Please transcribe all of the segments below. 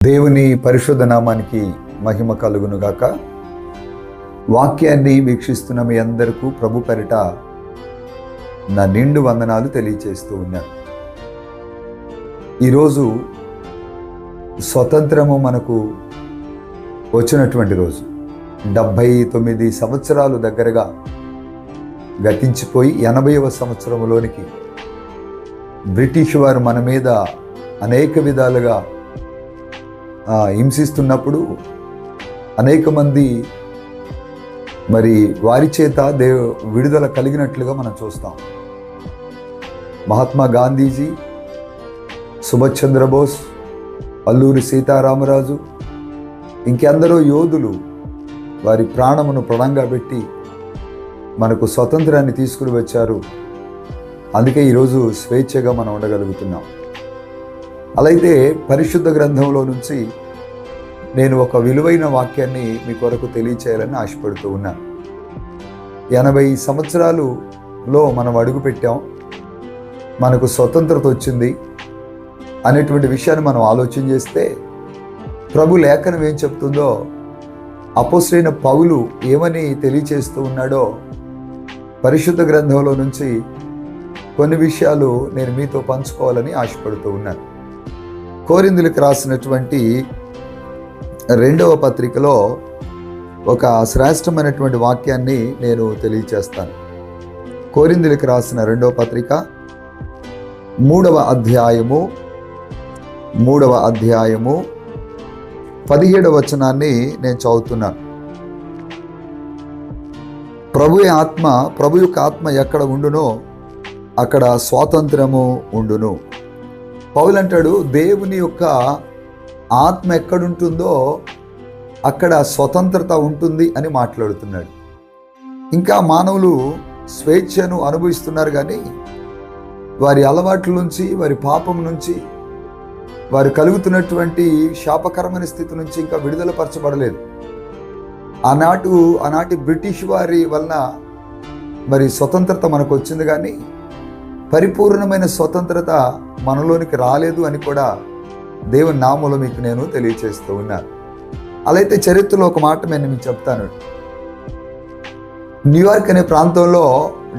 దేవుని పరిశుద్ధ నామానికి మహిమ కలుగునుగాక. వాక్యాన్ని వీక్షిస్తున్న మీ అందరికీ ప్రభు పేరిట నా నిండు వందనాలు తెలియచేస్తూ ఉన్నాను. ఈరోజు స్వతంత్రము మనకు వచ్చినటువంటి రోజు. 79 సంవత్సరాలు దగ్గరగా గతించిపోయి 80వ సంవత్సరంలోనికి బ్రిటిష్ వారు మన మీద అనేక విధాలుగా హింసిస్తున్నప్పుడు అనేక మంది మరి వారి చేత విడుదల కలిగినట్లుగా మనం చూస్తాం. మహాత్మా గాంధీజీ, సుభాష్ చంద్రబోస్, అల్లూరి సీతారామరాజు, ఇంకెందరో యోధులు వారి ప్రాణమును ప్రణంగా పెట్టి మనకు స్వతంత్రాన్ని తీసుకుని వచ్చారు. అందుకే ఈరోజు స్వేచ్ఛగా మనం ఉండగలుగుతున్నాం. అలాగే పరిశుద్ధ గ్రంథంలో నుంచి నేను ఒక విలువైన వాక్యాన్ని మీ కొరకు తెలియచేయాలని ఆశపడుతూ ఉన్నాను. 80 సంవత్సరాలులో మనం అడుగుపెట్టాం, మనకు స్వతంత్రత వచ్చింది అనేటువంటి విషయాన్ని మనం ఆలోచన చేస్తే ప్రభు లేఖనం ఏం చెప్తుందో, అపోస్తలుడైన పౌలు ఏమని తెలియచేస్తూ ఉన్నాడో పరిశుద్ధ గ్రంథంలో నుంచి కొన్ని విషయాలు నేను మీతో పంచుకోవాలని ఆశపడుతూ ఉన్నాను. కొరింథీయులకు రాసినటువంటి 2వ పత్రికలో ఒక శ్రేష్టమైనటువంటి వాక్యాన్ని నేను తెలియచేస్తాను. కొరింథీయులకు రాసిన 2వ పత్రిక 3వ అధ్యాయము 17వ వచనాన్ని నేను చదువుతున్నాను. ప్రభు యొక్క ఆత్మ ఎక్కడ ఉండునో అక్కడ స్వాతంత్రము ఉండును. పౌలు అంటాడు, దేవుని యొక్క ఆత్మ ఎక్కడుంటుందో అక్కడ స్వతంత్రత ఉంటుంది అని మాట్లాడుతున్నాడు. ఇంకా మానవులు స్వేచ్ఛను అనుభవిస్తున్నారు, కానీ వారి అలవాట్ల నుంచి, వారి పాపం నుంచి, వారు కలుగుతున్నటువంటి శాపకరమైన స్థితి నుంచి ఇంకా విడుదల పరచబడలేదు. ఆనాటి బ్రిటిష్ వారి వలన మరి స్వతంత్రత మనకు వచ్చింది, కానీ పరిపూర్ణమైన స్వతంత్రత మనలోనికి రాలేదు అని కూడా దేవుని నామములో మీకు నేను తెలియచేస్తూ ఉన్నాను. అలాగే చరిత్రలో ఒక మాట నేను మీకు చెప్తాను. న్యూయార్క్ అనే ప్రాంతంలో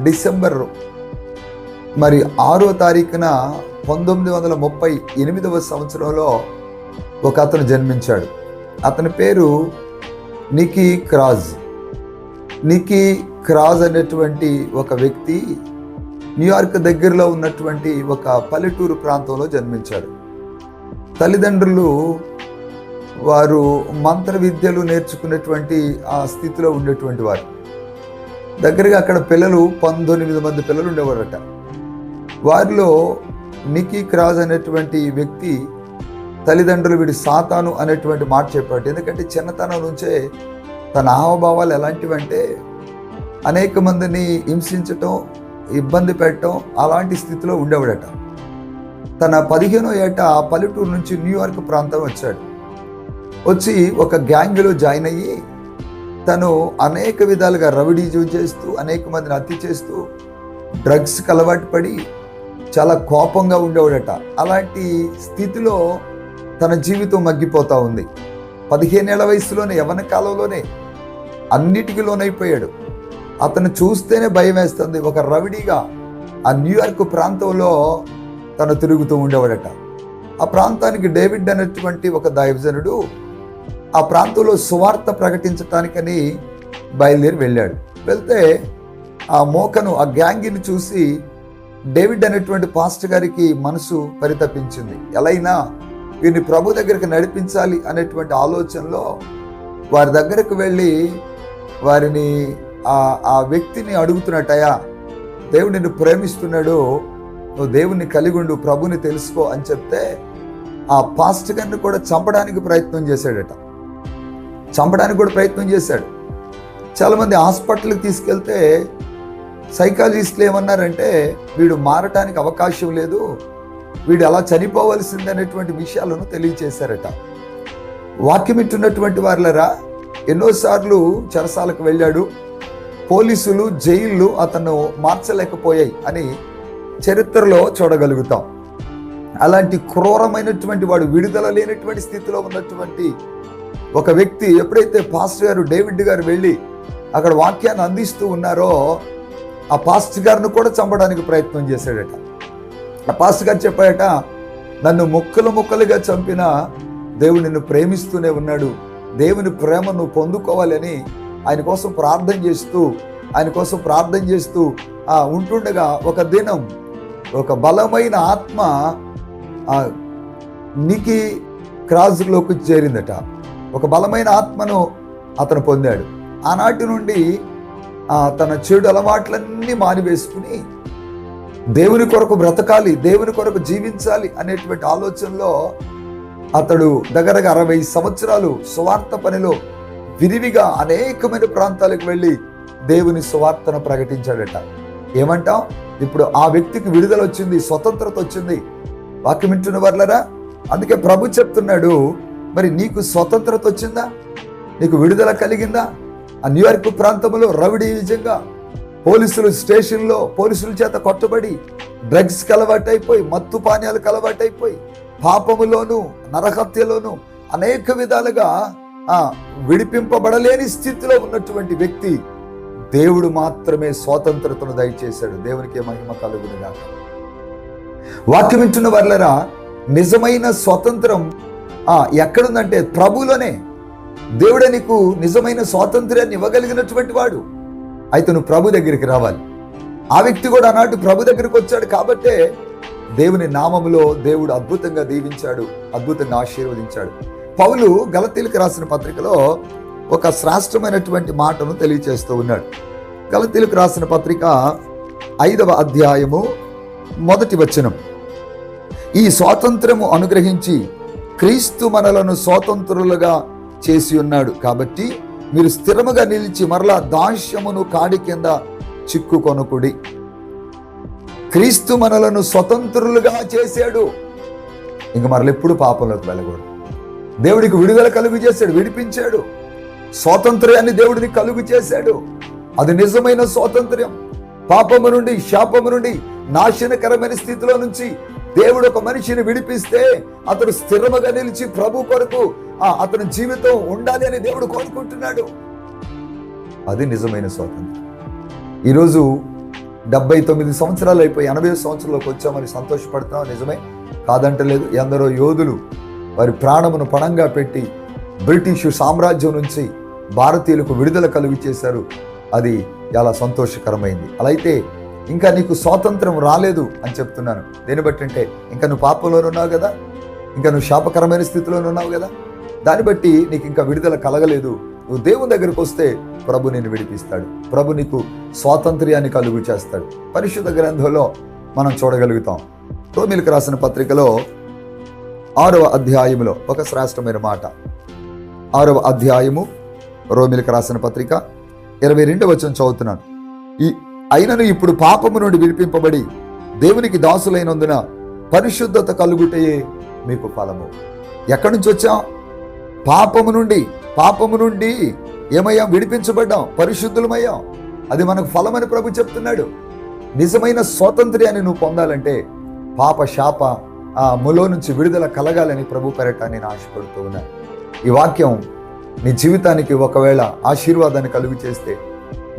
డిసెంబర్ 6వ తారీఖున 1938వ సంవత్సరంలో ఒక అతను జన్మించాడు. అతని పేరు నికీ క్రాజ్ అనేటువంటి ఒక వ్యక్తి న్యూయార్క్ దగ్గరలో ఉన్నటువంటి ఒక పల్లెటూరు ప్రాంతంలో జన్మించాడు. తల్లిదండ్రులు వారు మంత్ర విద్యలు నేర్చుకునేటువంటి ఆ స్థితిలో ఉండేటువంటి వారు. దగ్గరగా అక్కడ పిల్లలు 19 మంది పిల్లలు ఉండేవారట. వారిలో నికీ క్రాజ్ అనేటువంటి వ్యక్తి తల్లిదండ్రులు వీడి సాతాను అనేటువంటి మాట చెప్పాడు. ఎందుకంటే చిన్నతనం నుంచే తన హావభావాలు ఎలాంటివంటే అనేక మందిని హింసించటం, ఇబ్బంది పెట్టడం, అలాంటి స్థితిలో ఉండేవాడట. తన 15వ ఏట ఆ పల్లెటూరు నుంచి న్యూయార్క్ ప్రాంతం వచ్చాడు. వచ్చి ఒక గ్యాంగ్లో జాయిన్ అయ్యి తను అనేక విధాలుగా రౌడీజం చేస్తూ, అనేక మందిని హత్య చేస్తూ, డ్రగ్స్కి అలవాటు పడి చాలా కోపంగా ఉండేవాడట. అలాంటి స్థితిలో తన జీవితం మగ్గిపోతూ ఉంది. 15 ఏళ్ల వయసులోనే, యవ్వన కాలంలోనే అన్నిటికీ లోనైపోయాడు. అతను చూస్తేనే భయం వేస్తుంది. ఒక రౌడీగా ఆ న్యూయార్క్ ప్రాంతంలో తను తిరుగుతూ ఉండేవాడట. ఆ ప్రాంతానికి డేవిడ్ అనేటువంటి ఒక దైవజనుడు ఆ ప్రాంతంలో సువార్త ప్రకటించటానికని బయలుదేరి వెళ్ళాడు. వెళ్తే ఆ మోకను, ఆ గ్యాంగిని చూసి డేవిడ్ అనేటువంటి పాస్టర్ గారికి మనసు పరితపించింది. ఎలా అయినా వీరిని ప్రభు దగ్గరికి నడిపించాలి అనేటువంటి ఆలోచనలో వారి దగ్గరకు వెళ్ళి వారిని ఆ వ్యక్తిని అడుగుతున్నట్టయా, దేవుడు నిన్ను ప్రేమిస్తున్నాడు, నువ్వు దేవుణ్ణి కలిగి ఉండు, ప్రభుని తెలుసుకో అని చెప్తే ఆ పాస్టర్ గారిని కూడా చంపడానికి ప్రయత్నం చేశాడట. చాలామంది హాస్పిటల్కి తీసుకెళ్తే సైకాలజిస్టులు ఏమన్నారంటే, వీడు మారటానికి అవకాశం లేదు, వీడు అలా చనిపోవలసింది అనేటువంటి విషయాలను తెలియచేశారట. వాక్యమిట్టున్నటువంటి వారులరా, ఎన్నోసార్లు చెరసాలకు వెళ్ళాడు. పోలీసులు, జైళ్ళు అతను మార్చలేకపోయాయి అని చరిత్రలో చూడగలుగుతాం. అలాంటి క్రూరమైనటువంటి వాడు, విడుదల లేనటువంటి స్థితిలో ఉన్నటువంటి ఒక వ్యక్తి ఎప్పుడైతే పాస్టర్ గారు డేవిడ్ గారు వెళ్ళి అక్కడ వాక్యాన్ని అందిస్తూ ఉన్నారో ఆ పాస్టర్ గారిని కూడా చంపడానికి ప్రయత్నం చేశాడట. ఆ పాస్టర్ గారు చెప్పాడట, నన్ను ముక్కలుగా చంపిన దేవుడు నిన్ను ప్రేమిస్తూనే ఉన్నాడు, దేవుని ప్రేమ నువ్వు పొందుకోవాలని ఆయన కోసం ప్రార్థన చేస్తూ ఉంటుండగా ఒక దినం ఒక బలమైన ఆత్మ నికి క్రాస్లోకి చేరిందట. ఒక బలమైన ఆత్మను అతను పొందాడు. ఆనాటి నుండి తన చెడు అలవాట్లన్నీ మానివేసుకుని దేవుని కొరకు బ్రతకాలి, దేవుని కొరకు జీవించాలి అనేటువంటి ఆలోచనలో అతడు దగ్గరగా 60 సంవత్సరాలు సువార్త పనిలో విరివిగా అనేకమైన ప్రాంతాలకు వెళ్ళి దేవుని సువార్తను ప్రకటించాడట. ఏమంటాం? ఇప్పుడు ఆ వ్యక్తికి విడుదల వచ్చింది, స్వతంత్రత వచ్చింది. వాక్యం వింటున్న వాళ్ళరా, అందుకే ప్రభు చెప్తున్నాడు, మరి నీకు స్వతంత్రత వచ్చిందా? నీకు విడుదల కలిగిందా? ఆ న్యూయార్క్ ప్రాంతంలో రౌడీయిజంగా పోలీసుల చేత కొట్టబడి డ్రగ్స్కి అలవాటైపోయి, మత్తు పానీయాలకు అలవాటైపోయి, పాపములోను నరహత్యలోను అనేక విధాలుగా విడిపింపబడలేని స్థితిలో ఉన్నటువంటి వ్యక్తి దేవుడు మాత్రమే స్వాతంత్రతను దయచేశాడు. దేవునికి మహిమ కలుగునుగాక. వాక్యం వింటున్న వాళ్ళరా, నిజమైన స్వాతంత్రం ఎక్కడుందంటే ప్రభులోనే. దేవుడే నీకు నిజమైన స్వాతంత్ర్యాన్ని ఇవ్వగలిగినటువంటి వాడు. అయితే నువ్వు ప్రభు దగ్గరికి రావాలి. ఆ వ్యక్తి కూడా ఆనాటి ప్రభు దగ్గరికి వచ్చాడు కాబట్టే దేవుని నామములో దేవుడు అద్భుతంగా దీవించాడు, అద్భుతంగా ఆశీర్వదించాడు. పౌలు గలతీలకు రాసిన పత్రికలో ఒక శ్రేష్టమైనటువంటి మాటను తెలియచేస్తూ ఉన్నాడు. గలతీలకు రాసిన పత్రిక 5వ అధ్యాయము 1వ వచనం, ఈ స్వాతంత్రము అనుగ్రహించి క్రీస్తు మనలను స్వాతంత్రులుగా చేసి ఉన్నాడు కాబట్టి మీరు స్థిరముగా నిలిచి మరలా దాస్యమును కాడి కింద చిక్కుకొనుకుడి. క్రీస్తు మనలను స్వతంత్రులుగా చేశాడు. ఇంక మరలెప్పుడు పాపంలోకి వెళ్ళకూడదు. దేవుడికి విడుదల కలుగు చేశాడు, విడిపించాడు. స్వాతంత్ర్యాన్ని దేవుడిని కలుగు చేశాడు. అది నిజమైన స్వాతంత్ర్యం. పాపము నుండి, శాపము నుండి, నాశనకరమైన స్థితిలో నుంచి దేవుడు ఒక మనిషిని విడిపిస్తే అతడు స్థిరముగా నిలిచి ప్రభు కొరకు అతని జీవితం ఉండాలి అని దేవుడు కోరుకుంటున్నాడు. అది నిజమైన స్వాతంత్రం. ఈరోజు 79 సంవత్సరాలు అయిపోయి 80 సంవత్సరాలకు వచ్చామని సంతోషపడుతున్నాం, నిజమే, కాదంటలేదు. ఎందరో యోధులు వారి ప్రాణమును పణంగా పెట్టి బ్రిటిష్ సామ్రాజ్యం నుంచి భారతీయులకు విడుదల కలుగు చేశారు. అది చాలా సంతోషకరమైంది. అలా అయితే ఇంకా నీకు స్వాతంత్రం రాలేదు అని చెప్తున్నాను. దేన్ని బట్టి అంటే ఇంకా నువ్వు పాపంలోనే ఉన్నావు కదా, ఇంకా నువ్వు శాపకరమైన స్థితిలోనే ఉన్నావు కదా, దాన్ని బట్టి నీకు ఇంకా విడుదల కలగలేదు. నువ్వు దేవుని దగ్గరకు వస్తే ప్రభు నిన్ను విడిపిస్తాడు, ప్రభు నీకు స్వాతంత్ర్యాన్ని కలుగు చేస్తాడు. పరిశుద్ధ గ్రంథంలో మనం చూడగలుగుతాం. రోమీయులకు రాసిన పత్రికలో 6వ అధ్యాయములో ఒక శ్రేష్టమైన మాట. 6వ అధ్యాయము రోమీయులకు రాసిన పత్రిక 22వ వచనం చదువుతున్నాను. అయినను ఇప్పుడు పాపము నుండి విడిపింపబడి దేవునికి దాసులైనందున పరిశుద్ధత కలుగుటయే మీకు ఫలము. ఎక్కడి నుంచి వచ్చాం? పాపము నుండి ఏమయ్యాం? విడిపించబడ్డాం, పరిశుద్ధులమయ్యాం. అది మనకు ఫలమని ప్రభు చెప్తున్నాడు. నిజమైన స్వాతంత్ర్యాన్ని నువ్వు పొందాలంటే పాప శాప ములో నుంచి విడుదల కలగాలని ప్రభు పెరట నేను ఆశపడుతూ ఉన్నాను. ఈ వాక్యం నీ జీవితానికి ఒకవేళ ఆశీర్వాదాన్ని కలుగు చేస్తే,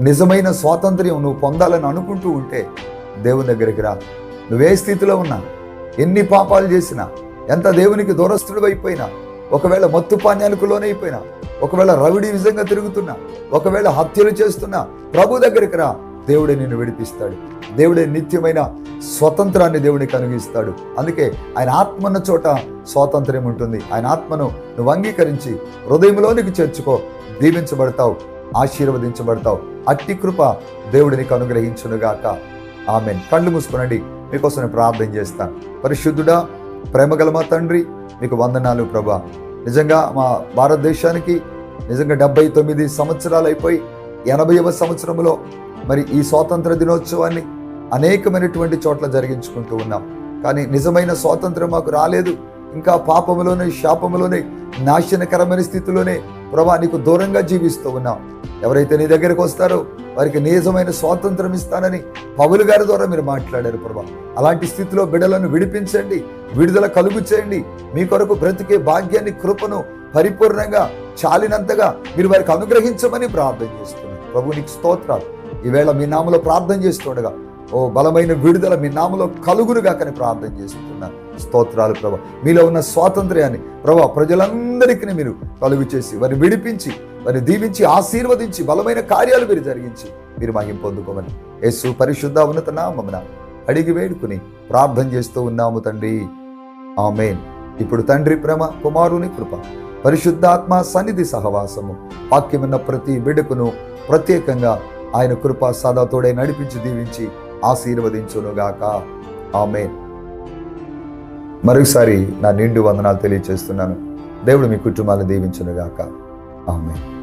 నిజమైన స్వాతంత్ర్యం నువ్వు పొందాలని అనుకుంటూ ఉంటే దేవుని దగ్గరికి రా. నువ్వే స్థితిలో ఉన్నా, ఎన్ని పాపాలు చేసినా, ఎంత దేవునికి దూరస్తుడు అయిపోయినా, ఒకవేళ మత్తు పానీయాలకు లోనైపోయినా, ఒకవేళ రౌడీ విధంగా తిరుగుతున్నా, ఒకవేళ హత్యలు చేస్తున్నా, ప్రభు దగ్గరికి రా. దేవుడే నిన్ను విడిపిస్తాడు. దేవుడే నిత్యమైన స్వతంత్రాన్ని దేవునికి అనుగిస్తాడు. అందుకే ఆయన ఆత్మన్న చోట స్వాతంత్ర్యం ఉంటుంది. ఆయన ఆత్మను నువ్వు అంగీకరించి హృదయంలోనికి చేర్చుకో, దీవించబడతావు, ఆశీర్వదించబడతావు. అట్టి కృప దేవుడు నీకు అనుగ్రహించునుగాక. ఆమెన్. కళ్ళు మూసుకునండి, మీకోసం నేను ప్రార్థన చేస్తాను. పరిశుద్ధుడా, ప్రేమగల మా తండ్రి, మీకు వందనాలు ప్రభా. నిజంగా మా భారతదేశానికి నిజంగా 79 సంవత్సరాలు అయిపోయి 80వ సంవత్సరంలో మరి ఈ స్వాతంత్ర దినోత్సవాన్ని అనేకమైనటువంటి చోట్ల జరిగించుకుంటూ ఉన్నాం. కానీ నిజమైన స్వాతంత్రం మాకు రాలేదు. ఇంకా పాపములోనే, శాపములోనే, నాశనకరమైన స్థితిలోనే ప్రభా నీకు దూరంగా జీవిస్తూ ఉన్నాం. ఎవరైతే నీ దగ్గరికి వస్తారో వారికి నిజమైన స్వాతంత్రం ఇస్తానని పౌలు గారి ద్వారా మీరు మాట్లాడారు ప్రభా. అలాంటి స్థితిలో బిడ్డలను విడిపించండి, విడుదల కలుగు చేయండి. మీ కొరకు బ్రతికే భాగ్యాన్ని, కృపను పరిపూర్ణంగా చాలినంతగా మీరు వారికి అనుగ్రహించమని ప్రార్థన చేస్తున్నాను. ప్రభు నీకు స్తోత్రాలు. ఈవేళ మీ నామలో ప్రార్థన చేస్తుండగా ఓ బలమైన విడుదల మీ నామలో కలుగునుగా కానీ ప్రార్థన చేస్తున్నాను. స్తోత్రాలు ప్రభా. మీలో ఉన్న స్వాతంత్ర్యాన్ని ప్రభా ప్రజలందరికీ మీరు కలుగు చేసి వారిని విడిపించి, వారిని దీవించి, ఆశీర్వదించి, బలమైన కార్యాలు మీరు జరిగించి మీరు మహిమ పొందుకోమని యేసు పరిశుద్ధ ఉన్నత నామమున అడిగి వేడుకుని ప్రార్థన చేస్తూ ఉన్నాము తండ్రి. ఆమేన్. ఇప్పుడు తండ్రి ప్రేమ, కుమారుని కృప, పరిశుద్ధాత్మ సన్నిధి సహవాసము వాక్యమున్న ప్రతి బిడ్డకును ప్రత్యేకంగా ఆయన కృప సదా తోడే నడిపించి, దీవించి, ఆశీర్వదించునుగాక. ఆమేన్. మరొకసారి నా నిండు వందనాలు తెలియజేస్తున్నాను. దేవుడు మీ కుటుంబాలను దీవించునుగాక. ఆమేన్.